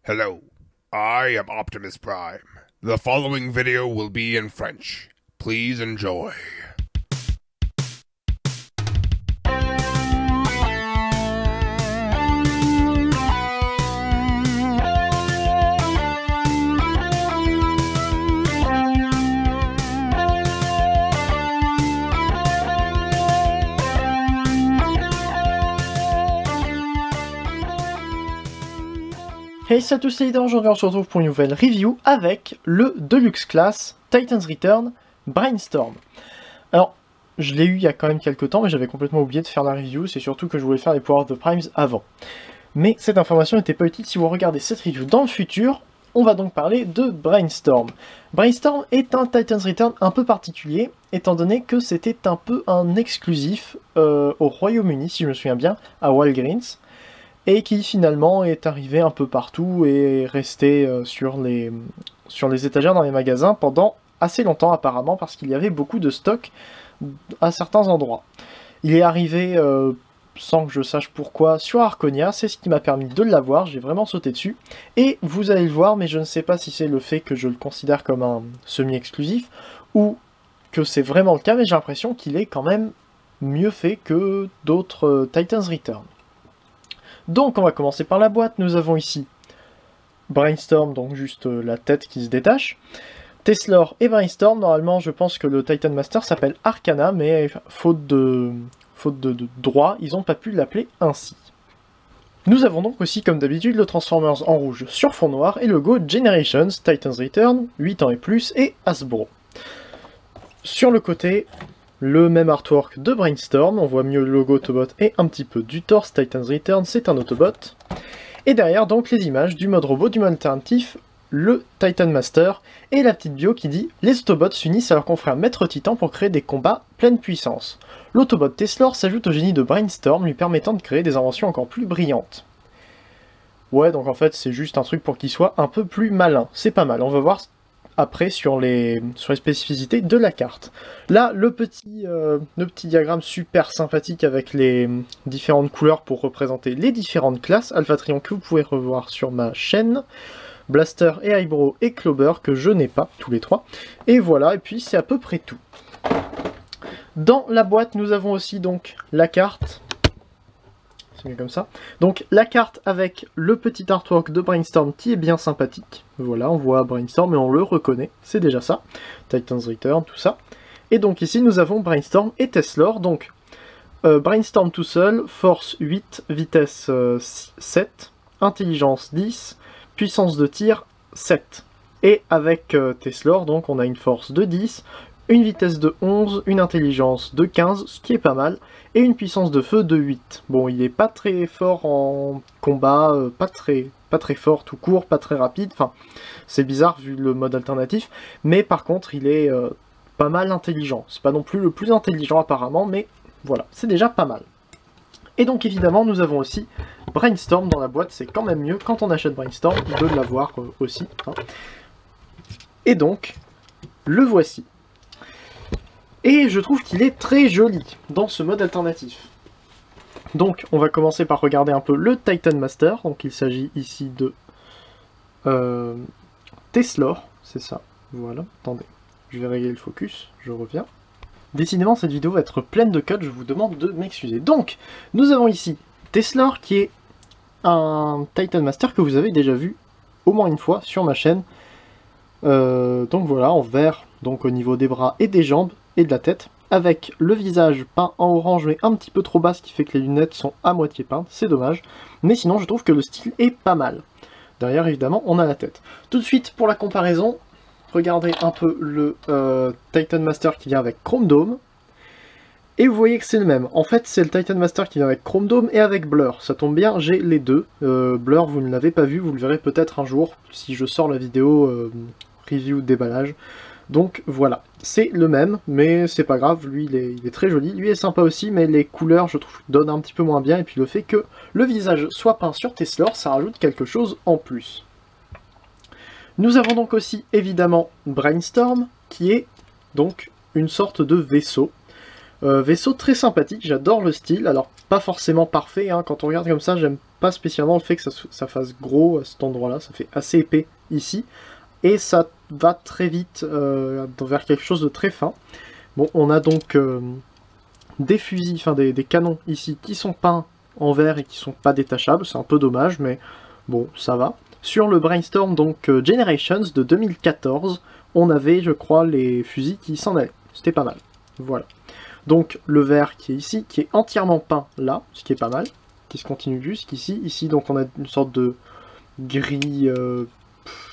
Hello, I am Optimus Prime. The following video will be in French. Please enjoy. Hey salut à tous les leaders, aujourd'hui on se retrouve pour une nouvelle review avec le Deluxe Class Titans Return Brainstorm. Alors, je l'ai eu il y a quand même quelques temps, mais j'avais complètement oublié de faire la review, c'est surtout que je voulais faire les Power of the Primes avant. Mais cette information n'était pas utile si vous regardez cette review dans le futur. On va donc parler de Brainstorm. Brainstorm est un Titans Return un peu particulier, étant donné que c'était un peu un exclusif au Royaume-Uni, si je me souviens bien, à Walgreens, et qui finalement est arrivé un peu partout et est resté sur les étagères dans les magasins pendant assez longtemps apparemment, parce qu'il y avait beaucoup de stock à certains endroits. Il est arrivé, sans que je sache pourquoi, sur Arconia, c'est ce qui m'a permis de l'avoir, j'ai vraiment sauté dessus, et vous allez le voir, mais je ne sais pas si c'est le fait que je le considère comme un semi-exclusif, ou que c'est vraiment le cas, mais j'ai l'impression qu'il est quand même mieux fait que d'autres Titans Return. Donc on va commencer par la boîte, nous avons ici Brainstorm, donc juste la tête qui se détache, Teslor et Brainstorm. Normalement je pense que le Titan Master s'appelle Arcana, mais faute de droit, ils n'ont pas pu l'appeler ainsi. Nous avons donc aussi comme d'habitude le Transformers en rouge sur fond noir et le logo Generations, Titans Return, 8 ans et plus et Hasbro. Sur le côté, le même artwork de Brainstorm, on voit mieux le logo Autobot et un petit peu du torse, Titans Return, c'est un Autobot. Et derrière donc les images du mode robot, du mode alternatif, le Titan Master, et la petite bio qui dit « Les Autobots s'unissent à leur confrère Maître Titan pour créer des combats pleine puissance. L'autobot Teslor s'ajoute au génie de Brainstorm, lui permettant de créer des inventions encore plus brillantes. » Ouais, donc en fait c'est juste un truc pour qu'il soit un peu plus malin, c'est pas mal, on va voir après sur les spécificités de la carte. Là, le petit diagramme super sympathique avec les différentes couleurs pour représenter les différentes classes. Alpha Trion que vous pouvez revoir sur ma chaîne. Blaster et Eyebrow et Clover que je n'ai pas, tous les trois. Et voilà, et puis c'est à peu près tout. Dans la boîte, nous avons aussi donc la carte. C'est mieux comme ça. Donc la carte avec le petit artwork de Brainstorm qui est bien sympathique. Voilà, on voit Brainstorm et on le reconnaît, c'est déjà ça. Titans Return, tout ça. Et donc ici nous avons Brainstorm et Teslor. Donc Brainstorm tout seul, force 8, vitesse 7, intelligence 10, puissance de tir 7. Et avec Teslor, donc on a une force de 10, une vitesse de 11, une intelligence de 15, ce qui est pas mal, et une puissance de feu de 8. Bon, il est pas très fort en combat, pas très fort tout court, pas très rapide, enfin, c'est bizarre vu le mode alternatif, mais par contre, il est pas mal intelligent. C'est pas non plus le plus intelligent apparemment, mais voilà, c'est déjà pas mal. Et donc évidemment, nous avons aussi Brainstorm dans la boîte, c'est quand même mieux quand on achète Brainstorm de l'avoir aussi. Hein. Et donc, le voici. Et je trouve qu'il est très joli dans ce mode alternatif. Donc on va commencer par regarder un peu le Titan Master. Donc il s'agit ici de Teslor, c'est ça. Voilà, attendez, je vais régler le focus, je reviens. Décidément cette vidéo va être pleine de codes, je vous demande de m'excuser. Donc nous avons ici Teslor qui est un Titan Master que vous avez déjà vu au moins une fois sur ma chaîne. Donc voilà, en vert, donc au niveau des bras et des jambes et de la tête, avec le visage peint en orange mais un petit peu trop bas, ce qui fait que les lunettes sont à moitié peintes, c'est dommage, mais sinon je trouve que le style est pas mal. Derrière évidemment on a la tête. Tout de suite pour la comparaison, regardez un peu le Titan Master qui vient avec Chrome Dome, et vous voyez que c'est le même. En fait c'est le Titan Master qui vient avec Chrome Dome et avec Blur, ça tombe bien, j'ai les deux. Blur vous ne l'avez pas vu, vous le verrez peut-être un jour si je sors la vidéo review déballage. Donc voilà, c'est le même, mais c'est pas grave, lui il est très joli, lui est sympa aussi, mais les couleurs je trouve donnent un petit peu moins bien, et puis le fait que le visage soit peint sur Teslor, ça rajoute quelque chose en plus. Nous avons donc aussi évidemment Brainstorm, qui est donc une sorte de vaisseau. Vaisseau très sympathique, j'adore le style, alors pas forcément parfait, hein, quand on regarde comme ça j'aime pas spécialement le fait que ça fasse gros à cet endroit-là, ça fait assez épais ici, et ça va très vite vers quelque chose de très fin. Bon, on a donc des fusils, enfin des canons ici qui sont peints en vert et qui sont pas détachables, c'est un peu dommage, mais bon, ça va. Sur le Brainstorm, donc Generations de 2014, on avait, je crois, les fusils qui s'en allaient. C'était pas mal. Voilà. Donc le vert qui est ici, qui est entièrement peint là, ce qui est pas mal, qui se continue jusqu'ici. Ici, donc on a une sorte de gris,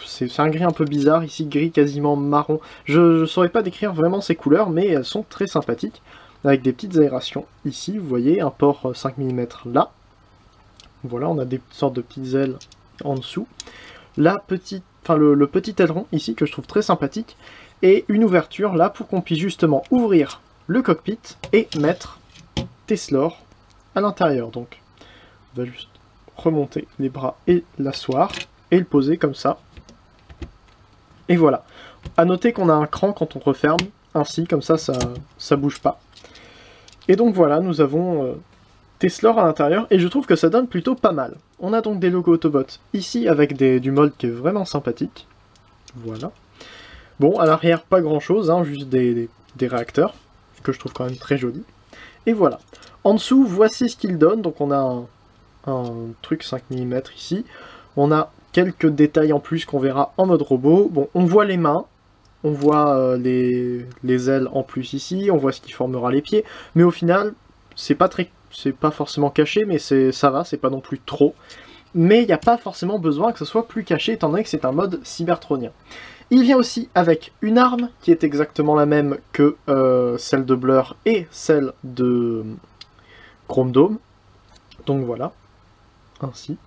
c'est un gris un peu bizarre, ici gris quasiment marron. Je saurais pas décrire vraiment ces couleurs, mais elles sont très sympathiques, avec des petites aérations. Ici, vous voyez, un port 5 mm là. Voilà, on a des sortes de petites ailes en dessous. La petite, enfin le petit aileron ici, que je trouve très sympathique, et une ouverture là pour qu'on puisse justement ouvrir le cockpit et mettre Teslor à l'intérieur. Donc on va juste remonter les bras et l'asseoir et le poser comme ça. Et voilà. A noter qu'on a un cran quand on referme, ainsi comme ça bouge pas. Et donc voilà, nous avons Teslor à l'intérieur et je trouve que ça donne plutôt pas mal. On a donc des logos Autobot ici avec du mold qui est vraiment sympathique. Voilà. Bon, à l'arrière pas grand chose, hein, juste des réacteurs, que je trouve quand même très joli. Et voilà. En dessous, voici ce qu'il donne. Donc on a un truc 5 mm ici. On a quelques détails en plus qu'on verra en mode robot. Bon, on voit les mains, on voit les ailes en plus ici, on voit ce qui formera les pieds. Mais au final, c'est pas forcément caché, mais ça va, c'est pas non plus trop. Mais il n'y a pas forcément besoin que ce soit plus caché, étant donné que c'est un mode cybertronien. Il vient aussi avec une arme qui est exactement la même que celle de Blur et celle de Chrome Dome. Donc voilà, ainsi.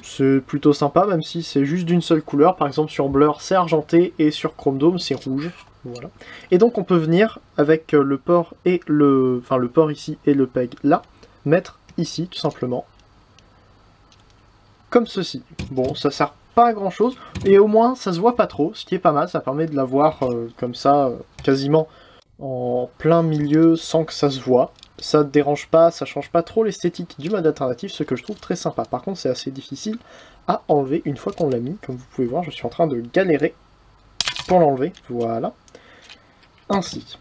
C'est plutôt sympa, même si c'est juste d'une seule couleur. Par exemple sur Blur c'est argenté et sur Chrome Dome c'est rouge. Voilà. Et donc on peut venir avec le port et le port ici et le peg là, mettre ici tout simplement. Comme ceci. Bon, ça sert pas à grand chose, et au moins ça se voit pas trop, ce qui est pas mal, ça permet de l'avoir comme ça, quasiment en plein milieu sans que ça se voit. Ça ne dérange pas, ça change pas trop l'esthétique du mode alternatif, ce que je trouve très sympa. Par contre c'est assez difficile à enlever une fois qu'on l'a mis, comme vous pouvez voir je suis en train de galérer pour l'enlever, voilà. Ainsi.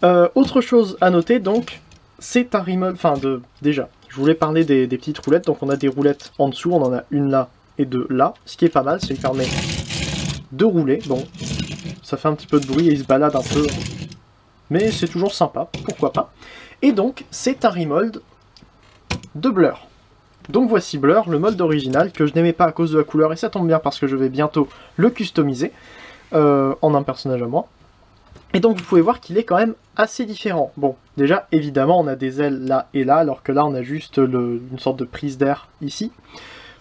Autre chose à noter donc, c'est un remold, déjà, je voulais parler des petites roulettes, donc on a des roulettes en dessous, on en a une là et deux là, ce qui est pas mal, ça lui permet de rouler, bon, ça fait un petit peu de bruit et il se balade un peu, mais c'est toujours sympa, pourquoi pas. Et donc, c'est un remold de Blur. Donc voici Blur, le mold original, que je n'aimais pas à cause de la couleur, et ça tombe bien parce que je vais bientôt le customiser en un personnage à moi. Et donc vous pouvez voir qu'il est quand même assez différent. Bon, déjà, évidemment, on a des ailes là et là, alors que là, on a juste une sorte de prise d'air ici.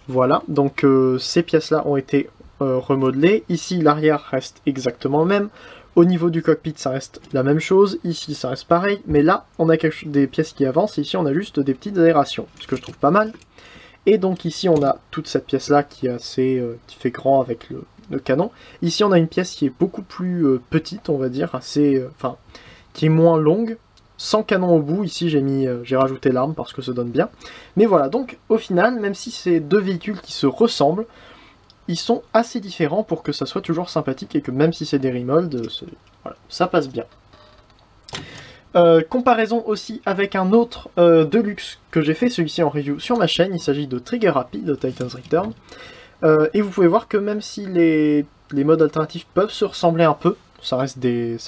Voilà, donc ces pièces-là ont été remodelées. Ici, l'arrière reste exactement le même. Au niveau du cockpit, ça reste la même chose. Ici, ça reste pareil. Mais là, on a des pièces qui avancent. Ici, on a juste des petites aérations, ce que je trouve pas mal. Et donc ici, on a toute cette pièce-là qui est assez, qui fait grand avec le canon. Ici, on a une pièce qui est beaucoup plus petite, on va dire, assez, qui est moins longue, sans canon au bout. Ici, j'ai rajouté l'arme parce que ça donne bien. Mais voilà, donc au final, même si c'est deux véhicules qui se ressemblent, ils sont assez différents pour que ça soit toujours sympathique et que même si c'est des remolds, voilà, ça passe bien. Comparaison aussi avec un autre Deluxe que j'ai fait, celui-ci en review sur ma chaîne, il s'agit de Trigger Happy de Titan's Return. Et vous pouvez voir que même si les modes alternatifs peuvent se ressembler un peu, ça reste des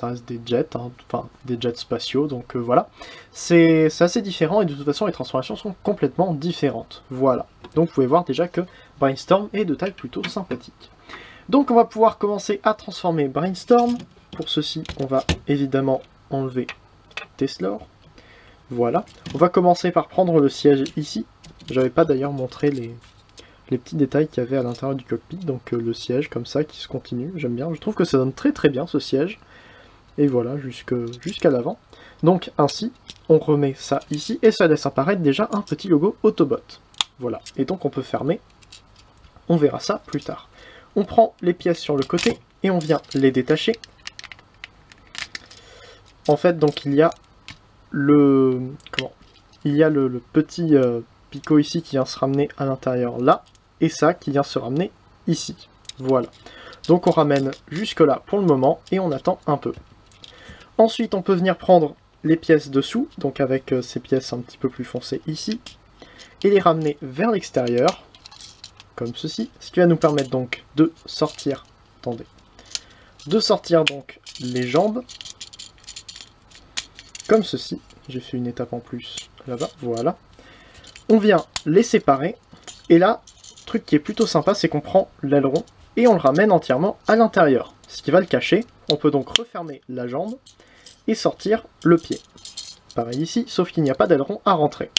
jets, hein, enfin des jets spatiaux, donc voilà. C'est assez différent et de toute façon les transformations sont complètement différentes. Voilà. Donc vous pouvez voir déjà que Brainstorm est de taille plutôt sympathique. Donc on va pouvoir commencer à transformer Brainstorm. Pour ceci, on va évidemment enlever Teslor. Voilà. On va commencer par prendre le siège ici. J'avais pas d'ailleurs montré les petits détails qu'il y avait à l'intérieur du cockpit, donc le siège comme ça qui se continue, j'aime bien, je trouve que ça donne très très bien ce siège, et voilà, jusqu'à l'avant. Donc ainsi, on remet ça ici, et ça laisse apparaître déjà un petit logo Autobot. Voilà, et donc on peut fermer, on verra ça plus tard. On prend les pièces sur le côté, et on vient les détacher. En fait, donc il y a il y a le petit picot ici qui vient se ramener à l'intérieur là, et ça qui vient se ramener ici. Voilà. Donc on ramène jusque là pour le moment, et on attend un peu. Ensuite on peut venir prendre les pièces dessous, donc avec ces pièces un petit peu plus foncées ici, et les ramener vers l'extérieur, comme ceci, ce qui va nous permettre donc de sortir, attendez, de sortir donc les jambes, comme ceci. J'ai fait une étape en plus là-bas, voilà. On vient les séparer, et là, truc qui est plutôt sympa, c'est qu'on prend l'aileron, et on le ramène entièrement à l'intérieur, ce qui va le cacher. On peut donc refermer la jambe, et sortir le pied. Pareil ici, sauf qu'il n'y a pas d'aileron à rentrer.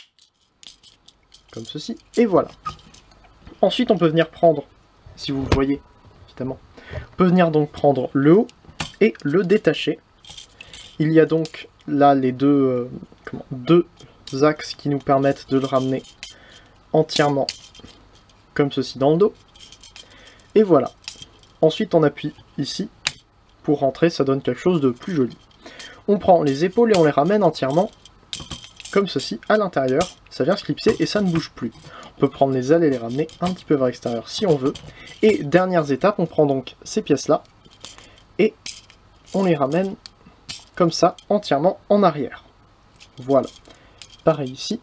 Comme ceci, et voilà. Ensuite, on peut venir prendre, si vous le voyez, évidemment, on peut venir donc prendre le haut et le détacher. Il y a donc là les deux axes qui nous permettent de le ramener entièrement comme ceci dans le dos. Et voilà. Ensuite, on appuie ici pour rentrer, ça donne quelque chose de plus joli. On prend les épaules et on les ramène entièrement comme ceci à l'intérieur. Ça vient se clipser et ça ne bouge plus. On peut prendre les ailes et les ramener un petit peu vers l'extérieur si on veut. Et dernières étapes, on prend donc ces pièces-là et on les ramène comme ça entièrement en arrière. Voilà. Pareil ici.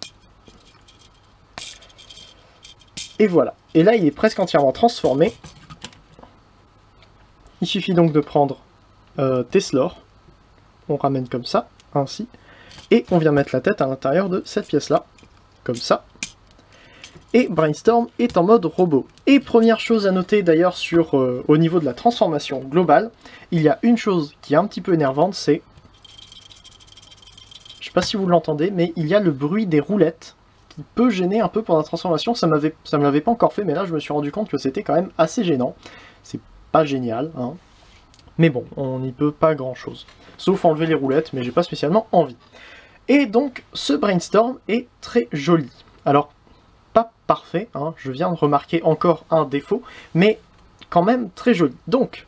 Et voilà. Et là, il est presque entièrement transformé. Il suffit donc de prendre Teslor. On ramène comme ça, ainsi. Et on vient mettre la tête à l'intérieur de cette pièce-là. Comme ça. Et Brainstorm est en mode robot. Et première chose à noter d'ailleurs sur au niveau de la transformation globale, il y a une chose qui est un petit peu énervante, c'est... Je sais pas si vous l'entendez, mais il y a le bruit des roulettes qui peut gêner un peu pour la transformation. Ça me l'avait pas encore fait, mais là je me suis rendu compte que c'était quand même assez gênant. C'est pas génial, hein. Mais bon, on n'y peut pas grand chose. Sauf enlever les roulettes, mais j'ai pas spécialement envie. Et donc, ce Brainstorm est très joli. Alors, pas parfait, hein, je viens de remarquer encore un défaut, mais quand même très joli. Donc,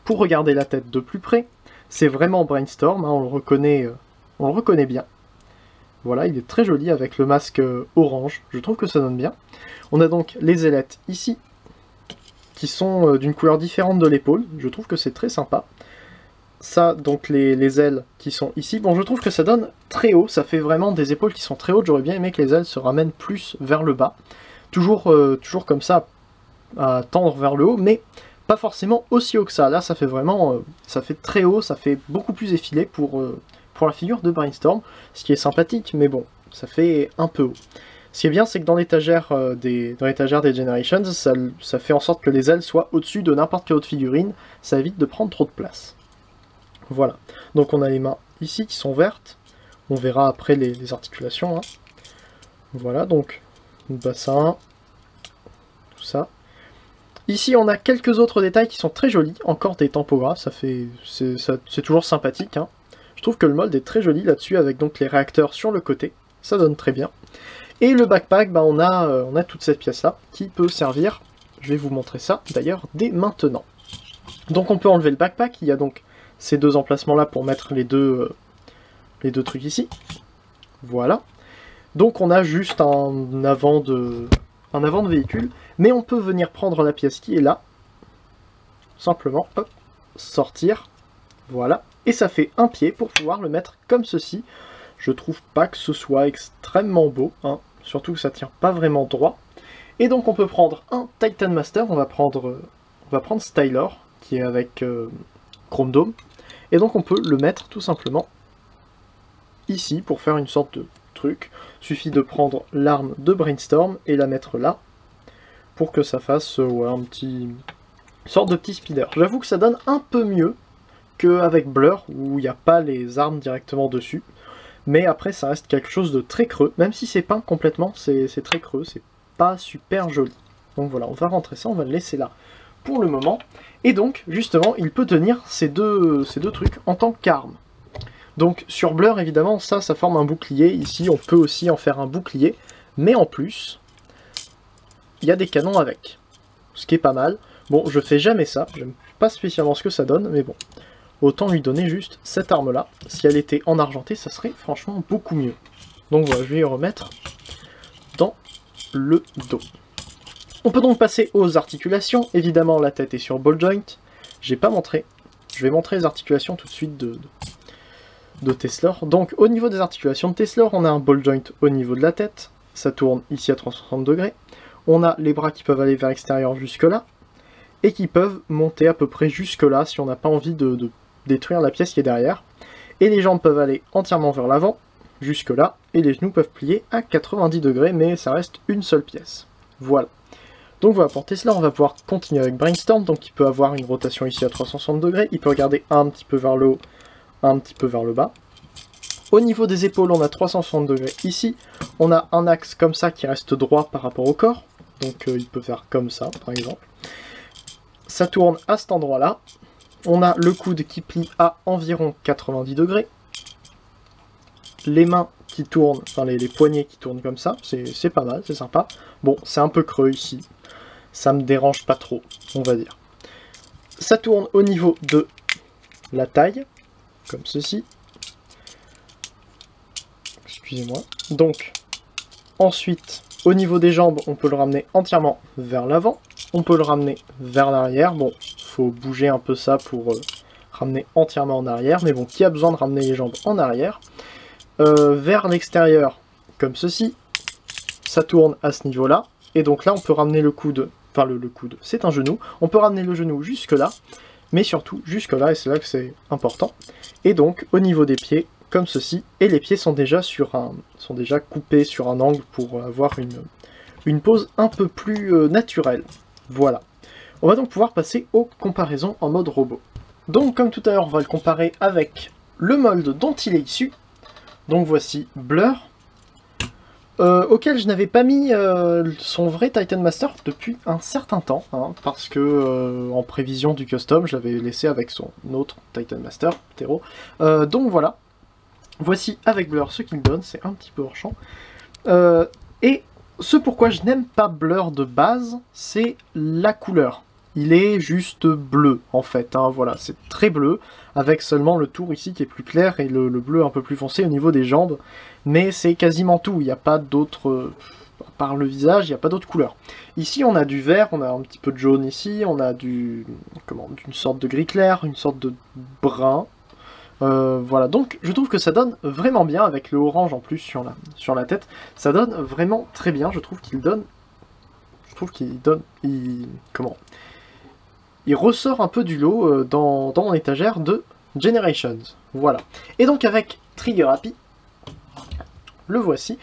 pour regarder la tête de plus près, c'est vraiment Brainstorm, hein, on le reconnaît bien. Voilà, il est très joli avec le masque orange, je trouve que ça donne bien. On a donc les ailettes ici, qui sont d'une couleur différente de l'épaule, je trouve que c'est très sympa. Ça, donc les ailes qui sont ici, bon je trouve que ça donne très haut, ça fait vraiment des épaules qui sont très hautes, j'aurais bien aimé que les ailes se ramènent plus vers le bas. Toujours comme ça, à tendre vers le haut, mais pas forcément aussi haut que ça. Là ça fait vraiment, ça fait très haut, ça fait beaucoup plus effilé pour la figure de Brainstorm, ce qui est sympathique, mais bon, ça fait un peu haut. Ce qui est bien, c'est que dans l'étagère des Generations, ça fait en sorte que les ailes soient au-dessus de n'importe quelle autre figurine, ça évite de prendre trop de place. Voilà, donc on a les mains ici qui sont vertes, on verra après les articulations, hein. Voilà, donc le bassin, tout ça. Ici on a quelques autres détails qui sont très jolis, encore des tampographes, c'est toujours sympathique, hein. Je trouve que le mold est très joli là-dessus, avec donc les réacteurs sur le côté, ça donne très bien. Et le backpack, bah on a toute cette pièce-là qui peut servir, je vais vous montrer ça d'ailleurs dès maintenant. Donc on peut enlever le backpack, il y a donc ces deux emplacements-là pour mettre les deux trucs ici. Voilà. Donc on a juste un avant de véhicule, mais on peut venir prendre la pièce qui est là, simplement, hop, sortir, voilà, et ça fait un pied pour pouvoir le mettre comme ceci. Je trouve pas que ce soit extrêmement beau, hein, surtout que ça tient pas vraiment droit. Et donc on peut prendre un Titan Master, on va prendre Stylor, qui est avec Chrome Dome, et donc on peut le mettre tout simplement ici pour faire une sorte de truc. Suffit de prendre l'arme de Brainstorm et la mettre là pour que ça fasse ouais, une sorte de petit speeder. J'avoue que ça donne un peu mieux qu'avec Blur où il n'y a pas les armes directement dessus, mais après ça reste quelque chose de très creux, même si c'est peint complètement, c'est très creux, c'est pas super joli. Donc voilà, on va rentrer ça, on va le laisser là pour le moment. Et donc, justement, il peut tenir ces deux trucs en tant qu'arme. Donc, sur Blur, évidemment, ça forme un bouclier. Ici, on peut aussi en faire un bouclier. Mais en plus, il y a des canons avec. Ce qui est pas mal. Bon, je fais jamais ça. J'aime pas spécialement ce que ça donne, mais bon. Autant lui donner juste cette arme-là. Si elle était en argenté, ça serait franchement beaucoup mieux. Donc voilà, je vais y remettre dans le dos. On peut donc passer aux articulations. Évidemment, la tête est sur ball joint. J'ai pas montré. Je vais montrer les articulations tout de suite de Teslor. Donc au niveau des articulations de Teslor, on a un ball joint au niveau de la tête. Ça tourne ici à 360 degrés. On a les bras qui peuvent aller vers l'extérieur jusque là. Et qui peuvent monter à peu près jusque là si on n'a pas envie de détruire la pièce qui est derrière. Et les jambes peuvent aller entièrement vers l'avant, jusque là. Et les genoux peuvent plier à 90 degrés, mais ça reste une seule pièce. Voilà. Donc voilà, pour Teslor, on va pouvoir continuer avec Brainstorm. Donc il peut avoir une rotation ici à 360 degrés. Il peut regarder un petit peu vers le haut, un petit peu vers le bas. Au niveau des épaules, on a 360 degrés ici. On a un axe comme ça qui reste droit par rapport au corps. Donc il peut faire comme ça, par exemple. Ça tourne à cet endroit-là. On a le coude qui plie à environ 90 degrés. Les mains qui tournent, enfin les poignets qui tournent comme ça. C'est pas mal, c'est sympa. Bon, c'est un peu creux ici. Ça me dérange pas trop, on va dire. Ça tourne au niveau de la taille, comme ceci. Excusez-moi. Donc, ensuite, au niveau des jambes, on peut le ramener entièrement vers l'avant. On peut le ramener vers l'arrière. Bon, faut bouger un peu ça pour ramener entièrement en arrière. Mais bon, qui a besoin de ramener les jambes en arrière? Vers l'extérieur, comme ceci. Ça tourne à ce niveau-là. Et donc là, on peut ramener le coude. Enfin, le coude, c'est un genou. On peut ramener le genou jusque là. Mais surtout jusque là, et c'est là que c'est important. Et donc, au niveau des pieds, comme ceci. Et les pieds sont déjà coupés sur un angle pour avoir une pose un peu plus naturelle. Voilà. On va donc pouvoir passer aux comparaisons en mode robot. Donc comme tout à l'heure, on va le comparer avec le mold dont il est issu. Donc voici Blur, auquel je n'avais pas mis son vrai Titan Master depuis un certain temps, hein, parce que en prévision du custom, je l'avais laissé avec son autre Titan Master, Tero. Donc voilà. Voici avec Blur ce qu'il donne, c'est un petit peu hors champ. Et ce pourquoi je n'aime pas Blur de base, c'est la couleur. Il est juste bleu en fait, hein, voilà, c'est très bleu, avec seulement le tour ici qui est plus clair et le bleu un peu plus foncé au niveau des jambes. Mais c'est quasiment tout, il n'y a pas d'autres, à part le visage, il n'y a pas d'autres couleurs. Ici on a du vert, on a un petit peu de jaune ici, on a une sorte de gris clair, une sorte de brun. Voilà, donc je trouve que ça donne vraiment bien avec le orange en plus sur la tête. Ça donne vraiment très bien, je trouve qu'il il ressort un peu du lot dans mon étagère de Generations. Voilà. Et donc avec Trigger Happy, le voici.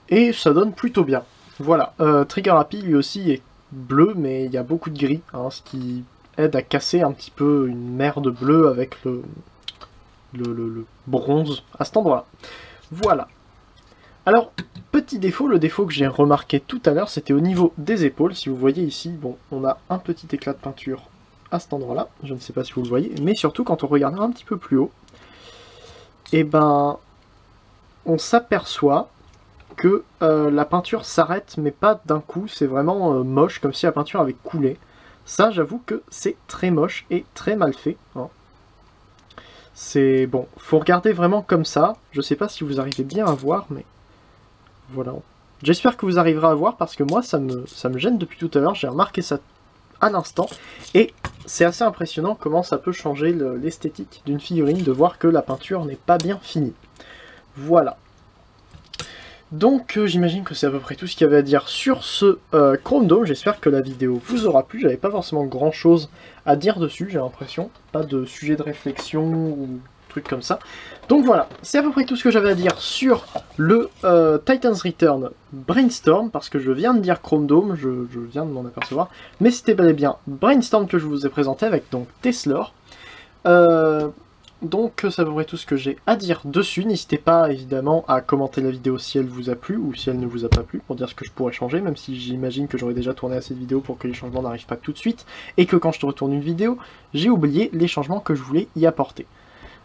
Et ça donne plutôt bien. Voilà. Trigger Happy lui aussi est bleu, mais il y a beaucoup de gris, hein, ce qui aide à casser un petit peu une mer de bleu avec le bronze à cet endroit-là. Voilà. Alors, petit défaut, le défaut que j'ai remarqué tout à l'heure, c'était au niveau des épaules. Si vous voyez ici, bon, on a un petit éclat de peinture à cet endroit-là. Je ne sais pas si vous le voyez, mais surtout quand on regarde un petit peu plus haut, et ben, on s'aperçoit que la peinture s'arrête, mais pas d'un coup. C'est vraiment moche, comme si la peinture avait coulé. Ça, j'avoue que c'est très moche et très mal fait, hein. C'est bon, faut regarder vraiment comme ça. Je sais pas si vous arrivez bien à voir, mais voilà. J'espère que vous arriverez à voir parce que moi ça me gêne depuis tout à l'heure. J'ai remarqué ça à l'instant et c'est assez impressionnant comment ça peut changer l'esthétique d'une figurine de voir que la peinture n'est pas bien finie. Voilà. Donc j'imagine que c'est à peu près tout ce qu'il y avait à dire sur ce Chrome Dome. J'espère que la vidéo vous aura plu. J'avais pas forcément grand chose à dire dessus, j'ai l'impression. Pas de sujet de réflexion ou truc comme ça. Donc voilà, c'est à peu près tout ce que j'avais à dire sur le Titan's Return Brainstorm, parce que je viens de dire Chrome Dome, je viens de m'en apercevoir. Mais c'était bel et bien Brainstorm que je vous ai présenté avec donc Teslor. Donc c'est à peu près tout ce que j'ai à dire dessus. N'hésitez pas évidemment à commenter la vidéo si elle vous a plu ou si elle ne vous a pas plu, pour dire ce que je pourrais changer, même si j'imagine que j'aurais déjà tourné assez de vidéos pour que les changements n'arrivent pas tout de suite, et que quand je te retourne une vidéo, j'ai oublié les changements que je voulais y apporter.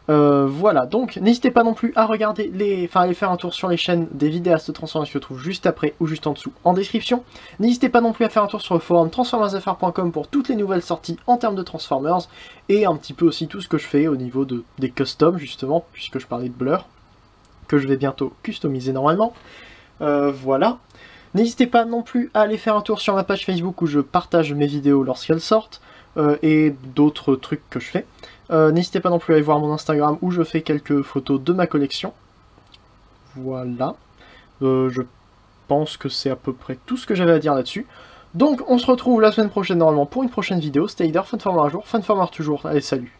Voilà, donc n'hésitez pas non plus à regarder aller faire un tour sur les chaînes des vidéastes Transformers qui se trouvent juste après ou juste en dessous en description. N'hésitez pas non plus à faire un tour sur le forum transformersfr.com pour toutes les nouvelles sorties en termes de Transformers et un petit peu aussi tout ce que je fais au niveau des customs justement, puisque je parlais de Blur. que je vais bientôt customiser normalement. Voilà. N'hésitez pas non plus à aller faire un tour sur ma page Facebook où je partage mes vidéos lorsqu'elles sortent, et d'autres trucs que je fais. N'hésitez pas non plus à aller voir mon Instagram où je fais quelques photos de ma collection. Voilà. Je pense que c'est à peu près tout ce que j'avais à dire là-dessus. Donc on se retrouve la semaine prochaine normalement pour une prochaine vidéo. Stay there, Funformer à jour, Funformer toujours. Allez, salut!